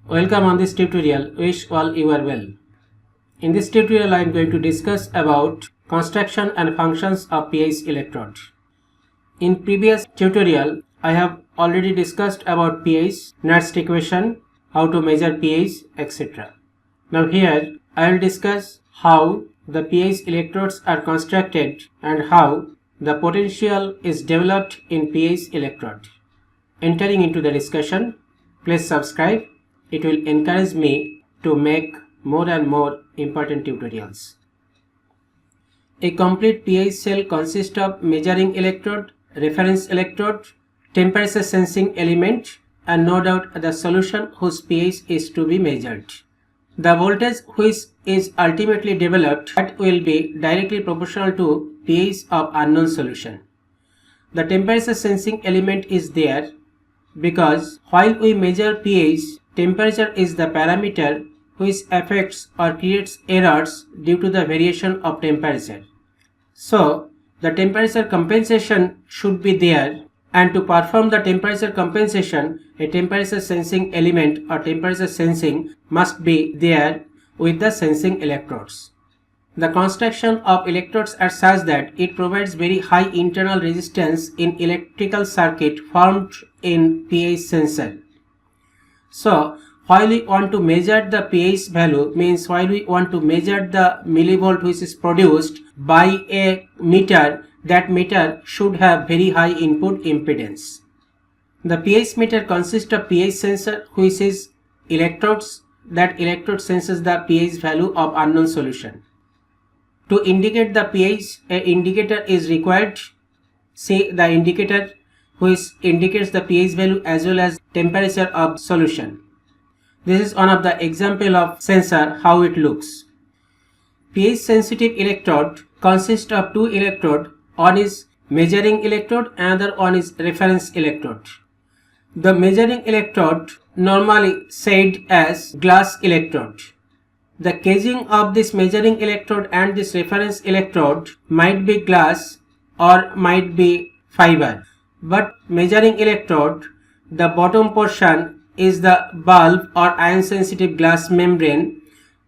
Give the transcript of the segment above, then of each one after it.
Welcome on this tutorial. Wish all you are well. In this tutorial I am going to discuss about construction and functions of pH electrode. In previous tutorial I have already discussed about pH, Nernst equation, how to measure pH, etc. Now here I will discuss how the pH electrodes are constructed and how the potential is developed in pH electrode. Entering into the discussion, please subscribe. It will encourage me to make more and more important tutorials. A complete pH cell consists of measuring electrode, reference electrode, temperature sensing element, and no doubt the solution whose pH is to be measured. The voltage which is ultimately developed that will be directly proportional to pH of unknown solution. The temperature sensing element is there because while we measure pH, temperature is the parameter which affects or creates errors due to the variation of temperature. So, the temperature compensation should be there, and to perform the temperature compensation, a temperature sensing element or temperature sensing must be there with the sensing electrodes. The construction of electrodes are such that it provides very high internal resistance in electrical circuit formed in pH sensor. So, while we want to measure the pH value, means while we want to measure the millivolt which is produced by a meter, that meter should have very high input impedance. The pH meter consists of pH sensor which is electrodes. That electrode senses the pH value of unknown solution. To indicate the pH, an indicator is required. See the indicator which indicates the pH value as well as temperature of solution. This is one of the example of sensor how it looks. pH sensitive electrode consists of two electrode. One is measuring electrode, another one is reference electrode. The measuring electrode normally said as glass electrode. The casing of this measuring electrode and this reference electrode might be glass or might be fiber. But measuring electrode, the bottom portion is the bulb or ion sensitive glass membrane.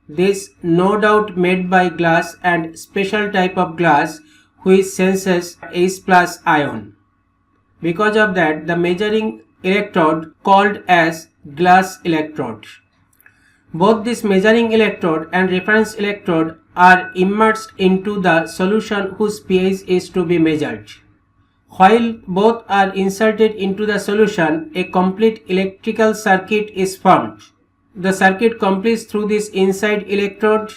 This no doubt made by glass and special type of glass which senses H+ ion. Because of that, the measuring electrode called as glass electrode. Both this measuring electrode and reference electrode are immersed into the solution whose pH is to be measured. While both are inserted into the solution, a complete electrical circuit is formed. The circuit completes through this inside electrode,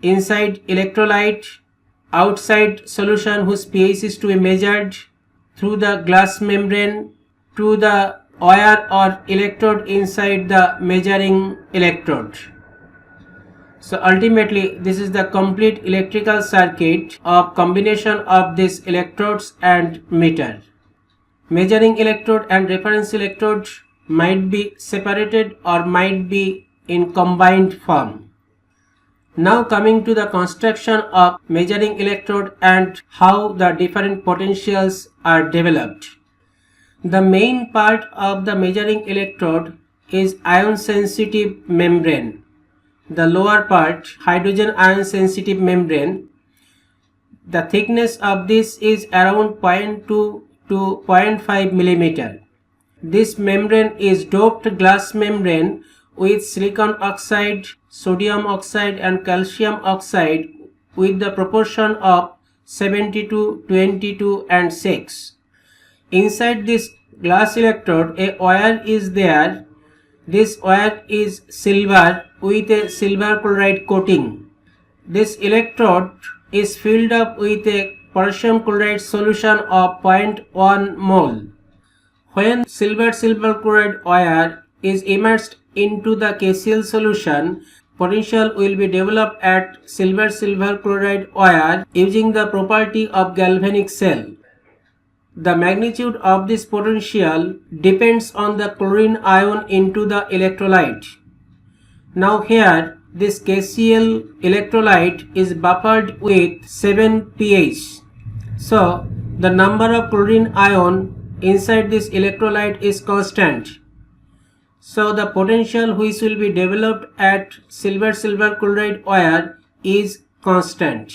inside electrolyte, outside solution whose pH is to be measured, through the glass membrane, to the wire or electrode inside the measuring electrode. So ultimately this is the complete electrical circuit of combination of these electrodes and meter. Measuring electrode and reference electrode might be separated or might be in combined form. Now coming to the construction of measuring electrode and how the different potentials are developed. The main part of the measuring electrode is ion sensitive membrane. The lower part, hydrogen ion sensitive membrane. The thickness of this is around 0.2 to 0.5 millimeter. This membrane is doped glass membrane with silicon oxide, sodium oxide and calcium oxide with the proportion of 70 to 22 and 6. Inside this glass electrode, a wire is there. This wire is silver with a silver chloride coating. This electrode is filled up with a potassium chloride solution of 0.1 mole. When silver chloride wire is immersed into the KCl solution, potential will be developed at silver chloride wire using the property of galvanic cell. The magnitude of this potential depends on the chlorine ion into the electrolyte. Now here this KCl electrolyte is buffered with 7 pH. So the number of chlorine ion inside this electrolyte is constant. So the potential which will be developed at silver chloride wire is constant.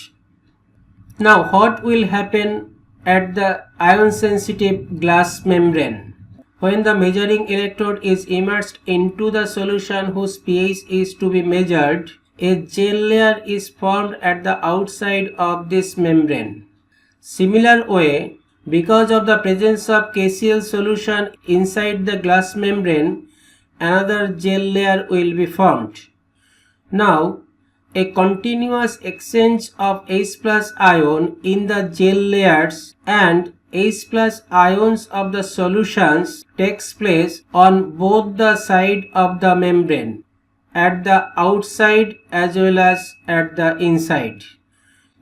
Now what will happen at the ion sensitive glass membrane? When the measuring electrode is immersed into the solution whose pH is to be measured, a gel layer is formed at the outside of this membrane. Similar way, because of the presence of KCl solution inside the glass membrane, another gel layer will be formed. Now, a continuous exchange of H plus ion in the gel layers and H plus ions of the solutions takes place on both the sides of the membrane, at the outside as well as at the inside.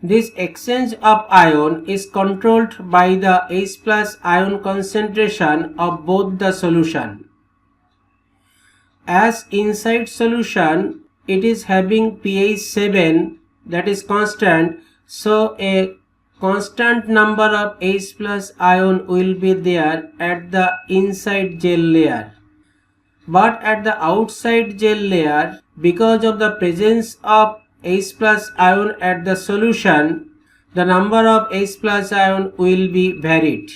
This exchange of ion is controlled by the H plus ion concentration of both the solution. As inside solution it is having pH 7, that is constant, so a constant number of H plus ion will be there at the inside gel layer. But at the outside gel layer, because of the presence of H plus ion at the solution, the number of H plus ion will be varied.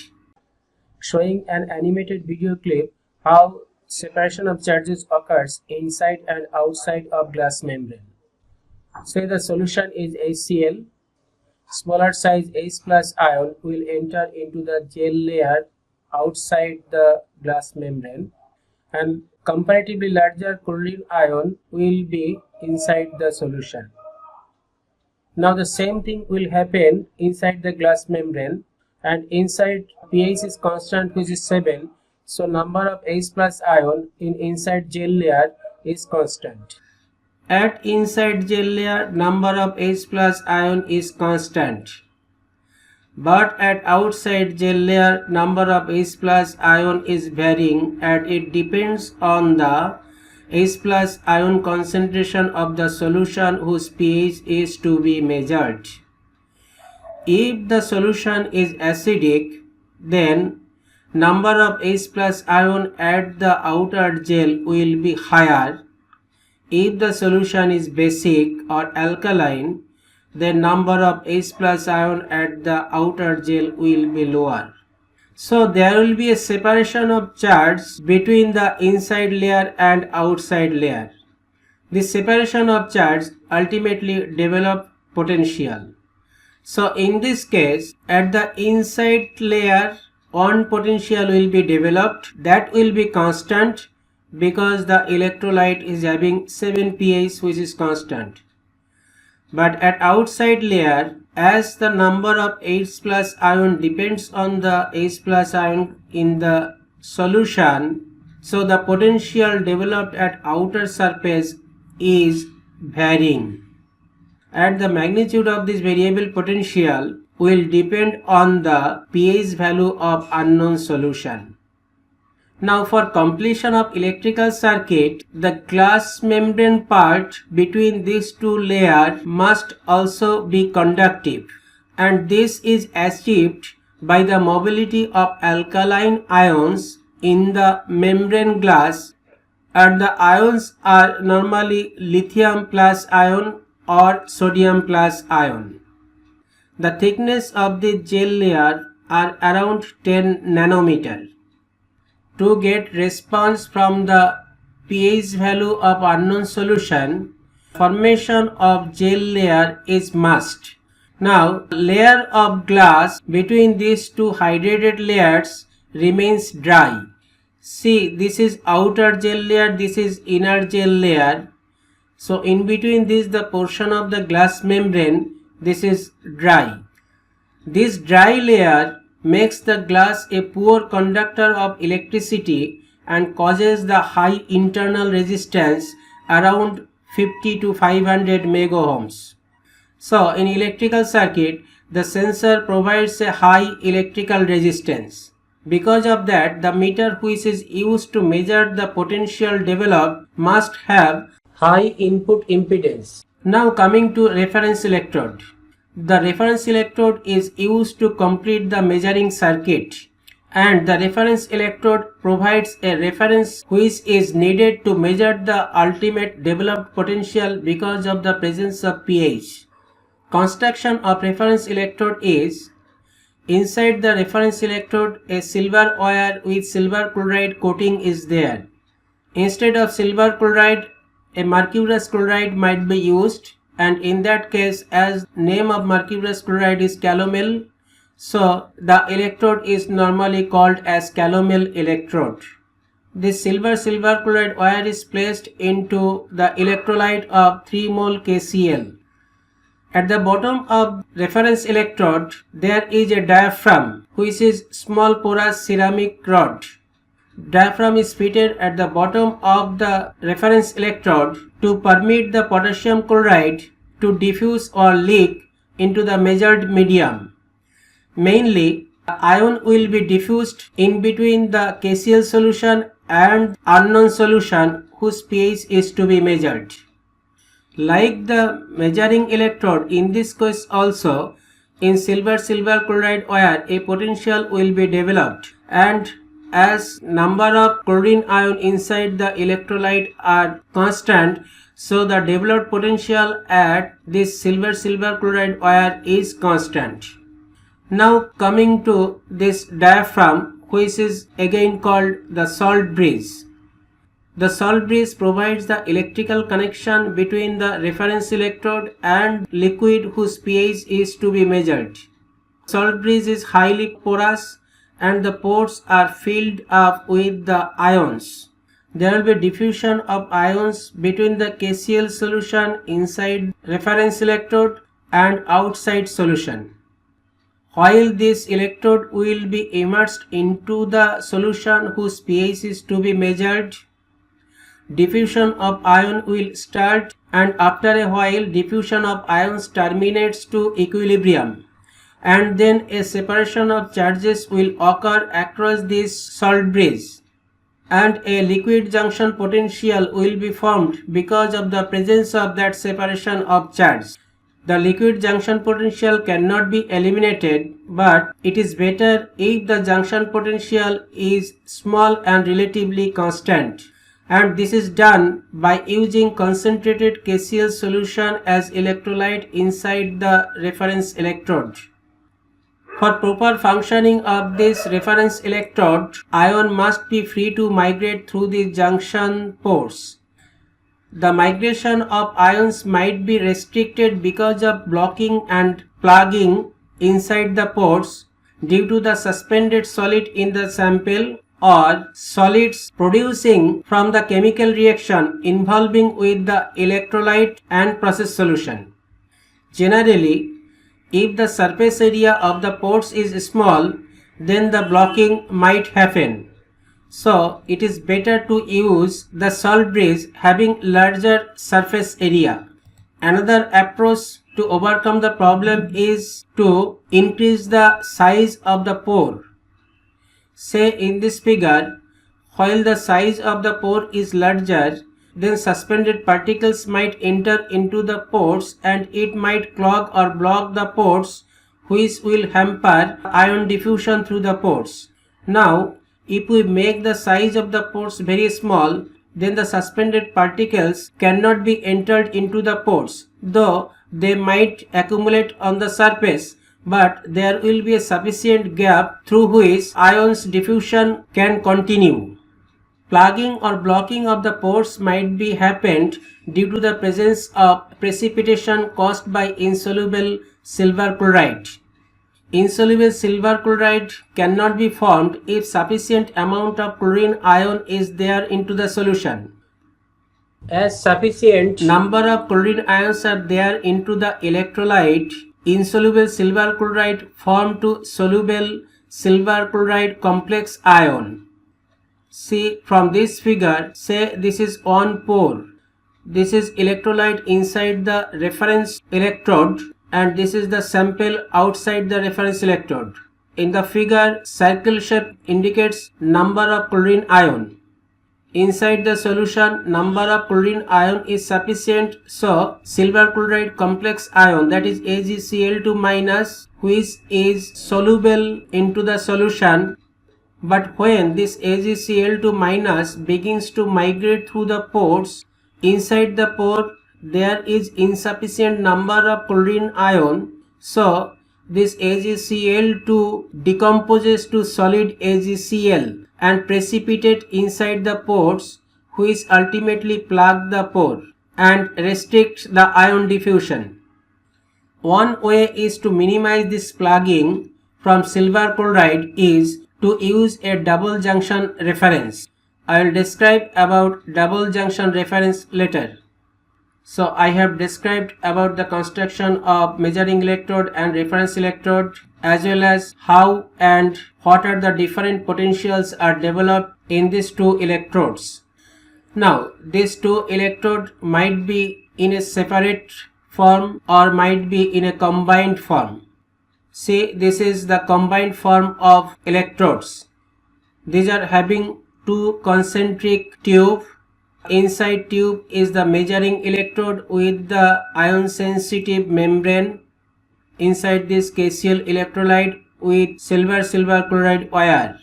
Showing an animated video clip how separation of charges occurs inside and outside of glass membrane. Say the solution is HCl, smaller size H plus ion will enter into the gel layer outside the glass membrane, and comparatively larger chlorine ion will be inside the solution. Now the same thing will happen inside the glass membrane, and inside pH is constant, which is 7, so number of H plus ion in inside gel layer is constant. At inside gel layer, number of H plus ion is constant, but at outside gel layer, number of H plus ion is varying, and it depends on the H plus ion concentration of the solution whose pH is to be measured. If the solution is acidic, then number of H plus ion at the outer gel will be higher. If the solution is basic or alkaline, then number of H plus ion at the outer gel will be lower. So there will be a separation of charge between the inside layer and outside layer. This separation of charge ultimately develop potential. So in this case, at the inside layer, one potential will be developed that will be constant because the electrolyte is having 7 pH, which is constant. But at outside layer, as the number of H plus ion depends on the H plus ion in the solution, so the potential developed at outer surface is varying. And the magnitude of this variable potential will depend on the pH value of unknown solution. Now for completion of electrical circuit, the glass membrane part between these two layers must also be conductive, and this is achieved by the mobility of alkaline ions in the membrane glass, and the ions are normally lithium plus ion or sodium plus ion. The thickness of the gel layer are around 10 nanometer. To get response from the pH value of unknown solution, formation of gel layer is must. Now, layer of glass between these two hydrated layers remains dry. See, this is outer gel layer, this is inner gel layer. So in between this, the portion of the glass membrane, this is dry. This dry layer makes the glass a poor conductor of electricity and causes the high internal resistance around 50 to 500 megohms. So in electrical circuit, the sensor provides a high electrical resistance. Because of that, the meter which is used to measure the potential developed must have high input impedance. Now coming to reference electrode. The reference electrode is used to complete the measuring circuit, and the reference electrode provides a reference which is needed to measure the ultimate developed potential because of the presence of pH. Construction of reference electrode is: inside the reference electrode, a silver wire with silver chloride coating is there. Instead of silver chloride, a mercurous chloride might be used, and in that case, as name of mercurous chloride is calomel, so the electrode is normally called as calomel electrode. This silver chloride wire is placed into the electrolyte of 3 mole KCl. At the bottom of reference electrode, there is a diaphragm, which is small porous ceramic rod. Diaphragm is fitted at the bottom of the reference electrode to permit the potassium chloride to diffuse or leak into the measured medium. Mainly, the ion will be diffused in between the KCl solution and unknown solution whose pH is to be measured. Like the measuring electrode, in this case also, in silver chloride wire, a potential will be developed, and as number of chlorine ion inside the electrolyte are constant, so the developed potential at this silver chloride wire is constant. Now coming to this diaphragm, which is again called the salt bridge. The salt bridge provides the electrical connection between the reference electrode and liquid whose pH is to be measured. Salt bridge is highly porous and the pores are filled up with the ions. There will be diffusion of ions between the KCl solution inside reference electrode and outside solution. While this electrode will be immersed into the solution whose pH is to be measured, diffusion of ion will start, and after a while diffusion of ions terminates to equilibrium, and then a separation of charges will occur across this salt bridge, and a liquid junction potential will be formed because of the presence of that separation of charge. The liquid junction potential cannot be eliminated, but it is better if the junction potential is small and relatively constant, and this is done by using concentrated KCl solution as electrolyte inside the reference electrode. For proper functioning of this reference electrode, ion must be free to migrate through the junction pores. The migration of ions might be restricted because of blocking and plugging inside the pores due to the suspended solid in the sample or solids producing from the chemical reaction involving with the electrolyte and process solution. Generally, if the surface area of the pores is small, then the blocking might happen. So, it is better to use the salt bridge having larger surface area. Another approach to overcome the problem is to increase the size of the pore. Say in this figure, while the size of the pore is larger, then suspended particles might enter into the pores and it might clog or block the pores, which will hamper ion diffusion through the pores. Now, if we make the size of the pores very small, then the suspended particles cannot be entered into the pores, though they might accumulate on the surface, but there will be a sufficient gap through which ions diffusion can continue. Plugging or blocking of the pores might be happened due to the presence of precipitation caused by insoluble silver chloride. Insoluble silver chloride cannot be formed if sufficient amount of chlorine ion is there into the solution. As sufficient number of chlorine ions are there into the electrolyte, insoluble silver chloride form to soluble silver chloride complex ion. See from this figure, say this is one pore. This is electrolyte inside the reference electrode and this is the sample outside the reference electrode. In the figure, circle shape indicates number of chlorine ion. Inside the solution, number of chlorine ion is sufficient, so silver chloride complex ion, that is AgCl2-, which is soluble into the solution, But when this AgCl2 minus begins to migrate through the pores, inside the pore there is insufficient number of chlorine ion, so this AgCl2 decomposes to solid AgCl and precipitate inside the pores, which ultimately plug the pore and restrict the ion diffusion. One way is to minimize this plugging from silver chloride is to use a double junction reference. I will describe about double junction reference later. So I have described about the construction of measuring electrode and reference electrode, as well as how and what are the different potentials are developed in these two electrodes. Now these two electrodes might be in a separate form or might be in a combined form. See, this is the combined form of electrodes. These are having two concentric tubes. Inside tube is the measuring electrode with the ion sensitive membrane. Inside this KCl electrolyte with silver chloride wire.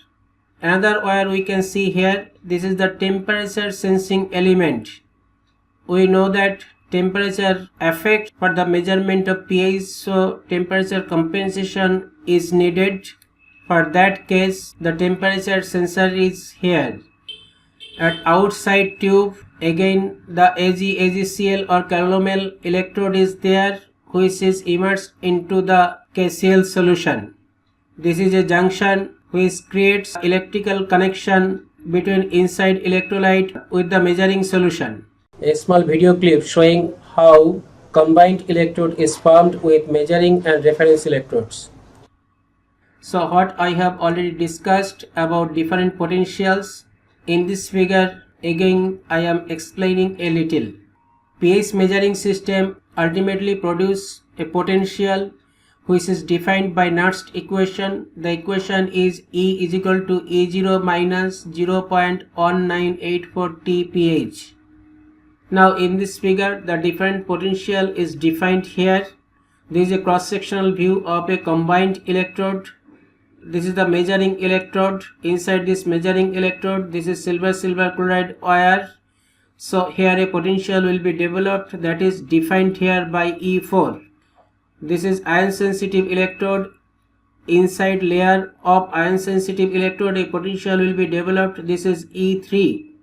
Another wire we can see here, this is the temperature sensing element. We know that temperature affects for the measurement of pH, so temperature compensation is needed. For that case, the temperature sensor is here. At outside tube, again the AgCl or calomel electrode is there, which is immersed into the KCl solution. This is a junction which creates electrical connection between inside electrolyte with the measuring solution. A small video clip showing how combined electrode is formed with measuring and reference electrodes. So what I have already discussed about different potentials, in this figure again I am explaining a little. pH measuring system ultimately produce a potential which is defined by Nernst equation. The equation is E is equal to E0 minus 0.1984 T pH. Now in this figure the different potential is defined here. This is a cross-sectional view of a combined electrode. This is the measuring electrode. Inside this measuring electrode, this is silver chloride wire. So here a potential will be developed that is defined here by E4. This is ion sensitive electrode. Inside layer of ion sensitive electrode a potential will be developed. This is E3.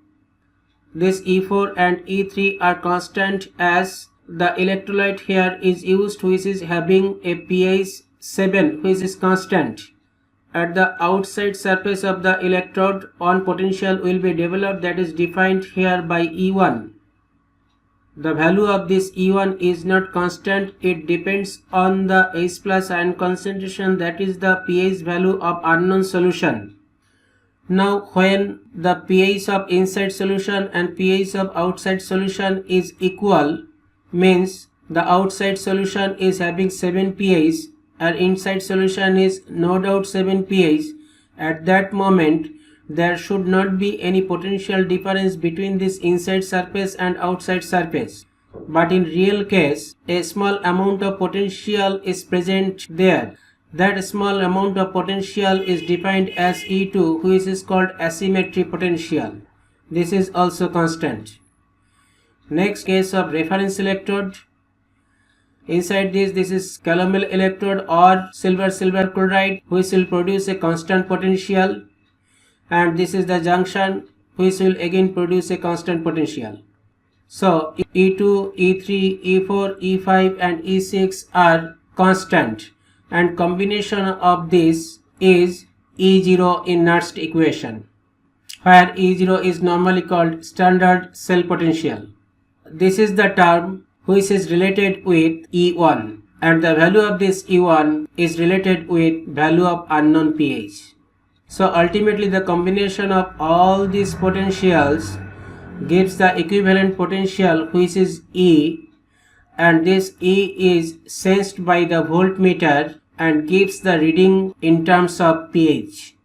This E4 and E3 are constant as the electrolyte here is used which is having a pH 7 which is constant. At the outside surface of the electrode, one potential will be developed that is defined here by E1. The value of this E1 is not constant, it depends on the H plus ion concentration, that is the pH value of unknown solution. Now when the pH of inside solution and pH of outside solution is equal, means the outside solution is having 7 pH and inside solution is no doubt 7 pH, at that moment there should not be any potential difference between this inside surface and outside surface. But in real case, a small amount of potential is present there. That small amount of potential is defined as E2, which is called asymmetry potential. This is also constant. Next case of reference electrode. Inside this is calomel electrode or silver chloride which will produce a constant potential, and this is the junction which will again produce a constant potential. So E2, E3, E4, E5 and E6 are constant and combination of this is E0 in Nernst equation, where E0 is normally called standard cell potential. This is the term which is related with E1 and the value of this E1 is related with value of unknown pH. So ultimately the combination of all these potentials gives the equivalent potential which is E, and this E is sensed by the voltmeter and gives the reading in terms of pH.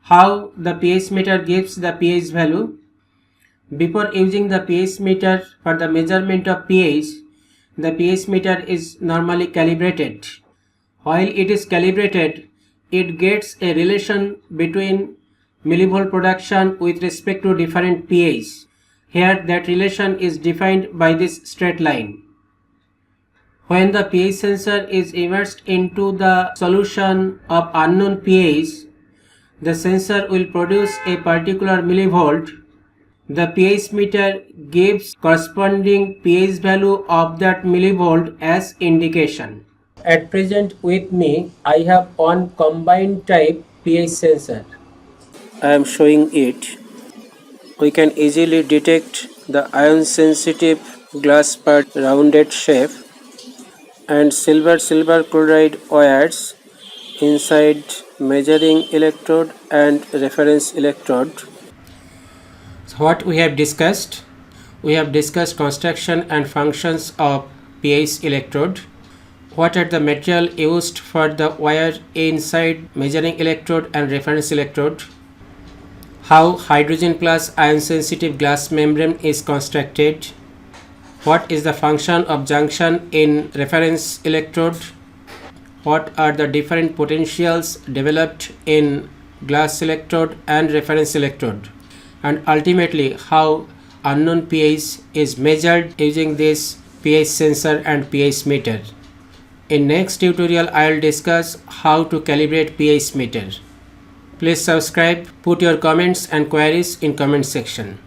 How the pH meter gives the pH value? Before using the pH meter for the measurement of pH, the pH meter is normally calibrated. While it is calibrated, it gets a relation between millivolt production with respect to different pH. Here that relation is defined by this straight line. When the pH sensor is immersed into the solution of unknown pH, the sensor will produce a particular millivolt. The pH meter gives corresponding pH value of that millivolt as indication. At present with me, I have one combined type pH sensor. I am showing it. We can easily detect the ion sensitive glass part rounded shape and silver chloride wires inside measuring electrode and reference electrode. So what we have discussed? We have discussed construction and functions of pH electrode. What are the material used for the wire inside measuring electrode and reference electrode? How hydrogen plus ion sensitive glass membrane is constructed? What is the function of junction in reference electrode? What are the different potentials developed in glass electrode and reference electrode? And ultimately how unknown pH is measured using this pH sensor and pH meter. In next tutorial I will discuss how to calibrate pH meter. Please subscribe, put your comments and queries in comment section.